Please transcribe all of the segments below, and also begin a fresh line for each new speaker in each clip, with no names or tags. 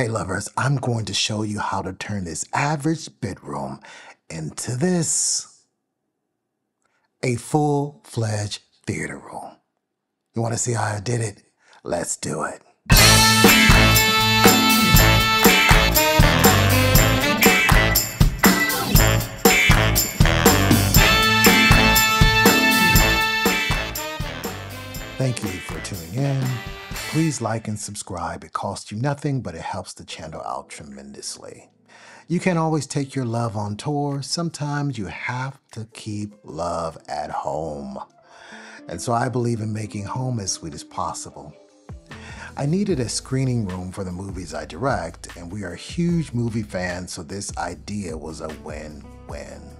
Hey lovers, I'm going to show you how to turn this average bedroom into this, a full-fledged theater room. You want to see how I did it? Let's do it. Thank you for tuning in. Please like and subscribe. It costs you nothing, but it helps the channel out tremendously. You can't always take your love on tour. Sometimes you have to keep love at home. And so I believe in making home as sweet as possible. I needed a screening room for the movies I direct, and we are huge movie fans, so this idea was a win-win.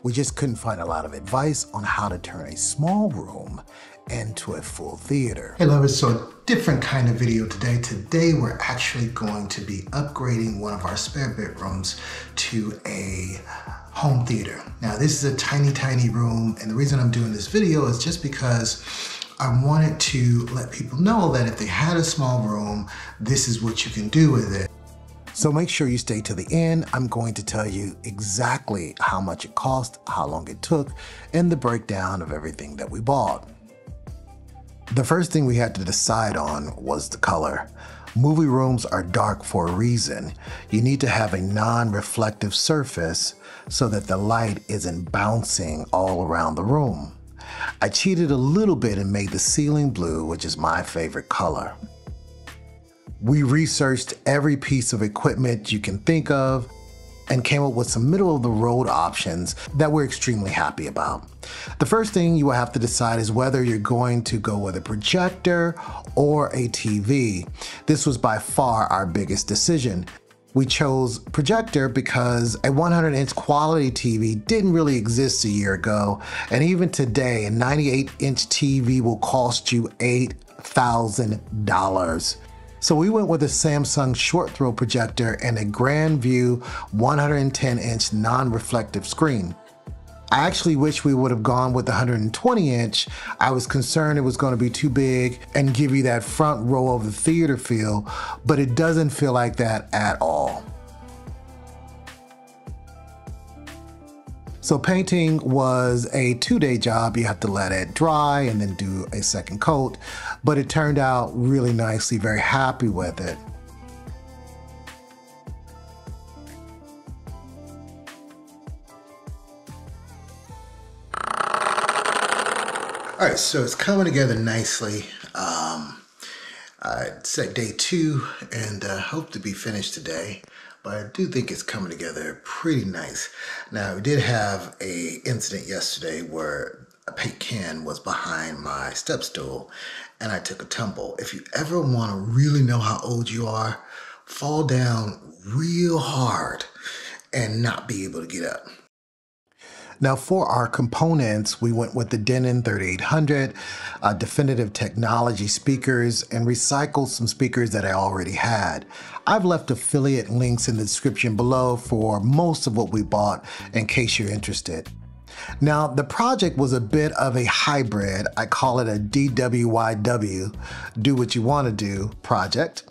We just couldn't find a lot of advice on how to turn a small room into a full theater. Hey lovers, so a different kind of video today. Today we're actually going to be upgrading one of our spare bedrooms to a home theater. Now this is a tiny room, and the reason I'm doing this video is just because I wanted to let people know that if they had a small room, this is what you can do with it. So make sure you stay to the end. I'm going to tell you exactly how much it cost, how long it took, and the breakdown of everything that we bought. The first thing we had to decide on was the color. Movie rooms are dark for a reason. You need to have a non-reflective surface so that the light isn't bouncing all around the room. I cheated a little bit and made the ceiling blue, which is my favorite color. We researched every piece of equipment you can think of and came up with some middle-of-the-road options that we're extremely happy about. The first thing you will have to decide is whether you're going to go with a projector or a TV. This was by far our biggest decision. We chose projector because a 100-inch quality TV didn't really exist a year ago, and even today, a 98-inch TV will cost you $8,000. So we went with a Samsung short throw projector and a Grand View 110-inch non-reflective screen. I actually wish we would have gone with the 120-inch. I was concerned it was going to be too big and give you that front row of the theater feel, but it doesn't feel like that at all. So painting was a 2-day job. You have to let it dry and then do a second coat, but it turned out really nicely, very happy with it. All right, so it's coming together nicely. It's like day 2 and hope to be finished today. But I do think it's coming together pretty nice. Now, we did have an incident yesterday where a paint can was behind my step stool and I took a tumble. If you ever want to really know how old you are, fall down real hard and not be able to get up. Now for our components, we went with the Denon 3800, Definitive Technology speakers, and recycled some speakers that I already had. I've left affiliate links in the description below for most of what we bought in case you're interested. Now the project was a bit of a hybrid. I call it a DWYW, do what you want to do project.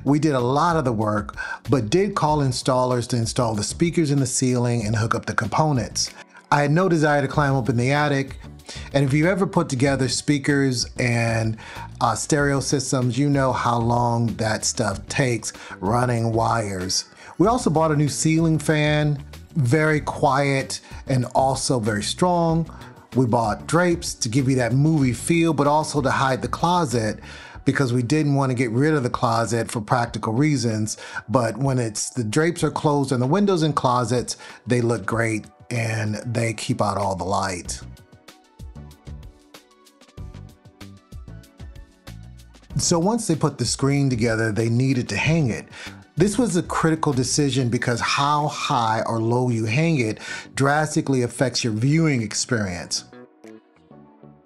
We did a lot of the work, but did call installers to install the speakers in the ceiling and hook up the components. I had no desire to climb up in the attic, and if you ever put together speakers and stereo systems, you know how long that stuff takes running wires. We also bought a new ceiling fan, very quiet and also very strong. We bought drapes to give you that movie feel, but also to hide the closet because we didn't want to get rid of the closet for practical reasons. But when the drapes are closed and the windows and closets, they look great and they keep out all the light. So once they put the screen together, they needed to hang it. This was a critical decision because how high or low you hang it drastically affects your viewing experience.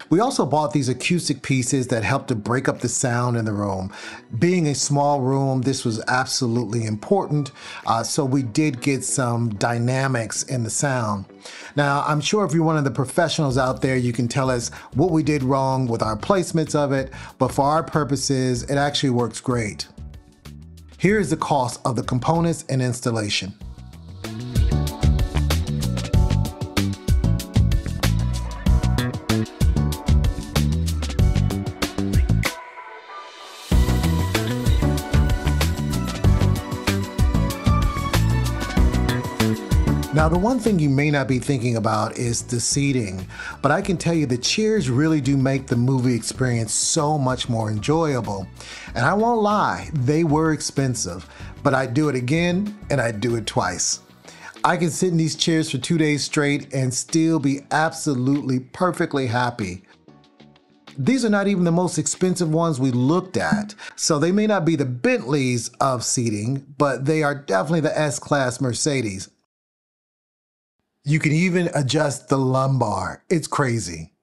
We also bought these acoustic pieces that help to break up the sound in the room. Being a small room, this was absolutely important, so we did get some dynamics in the sound. Now, I'm sure if you're one of the professionals out there, you can tell us what we did wrong with our placements of it, but for our purposes, it actually works great. Here is the cost of the components and installation. Now, the one thing you may not be thinking about is the seating, but I can tell you the chairs really do make the movie experience so much more enjoyable. And I won't lie, they were expensive, but I'd do it again and I'd do it twice. I can sit in these chairs for 2 days straight and still be absolutely perfectly happy. These are not even the most expensive ones we looked at, so they may not be the Bentleys of seating, but they are definitely the S-Class Mercedes. You can even adjust the lumbar. It's crazy.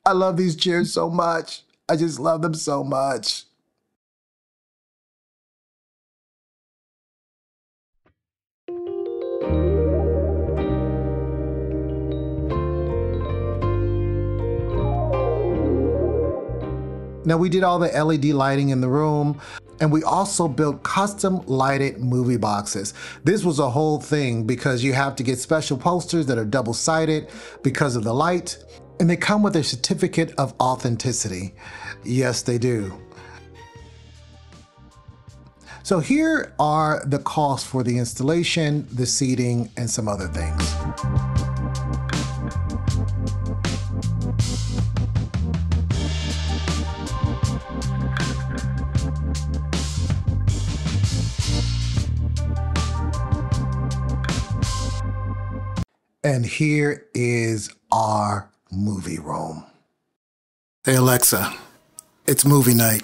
I love these chairs so much. I just love them so much. Now, we did all the LED lighting in the room, and we also built custom lighted movie boxes. This was a whole thing because you have to get special posters that are double-sided because of the light, and they come with a certificate of authenticity. Yes, they do. So here are the costs for the installation, the seating, and some other things. And here is our movie room. Hey Alexa, it's movie night.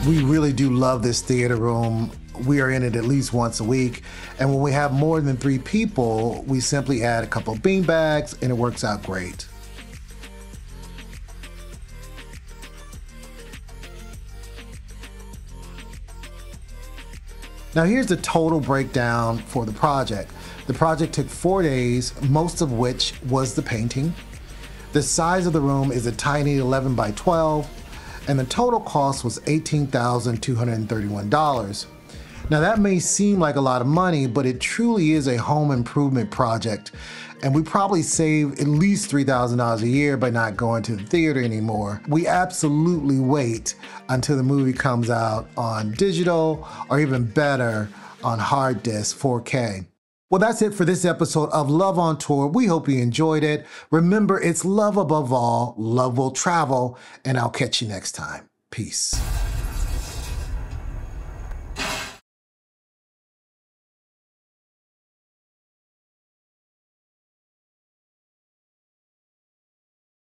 We really do love this theater room. We are in it at least once a week. And when we have more than 3 people, we simply add a couple of bean bags and it works out great. Now here's the total breakdown for the project. The project took 4 days, most of which was the painting. The size of the room is a tiny 11 by 12, and the total cost was $18,231. Now that may seem like a lot of money, but it truly is a home improvement project. And we probably save at least $3,000 a year by not going to the theater anymore. We absolutely wait until the movie comes out on digital, or even better, on hard disk 4K. Well, that's it for this episode of Love on Tour. We hope you enjoyed it. Remember, it's love above all, love will travel, and I'll catch you next time. Peace.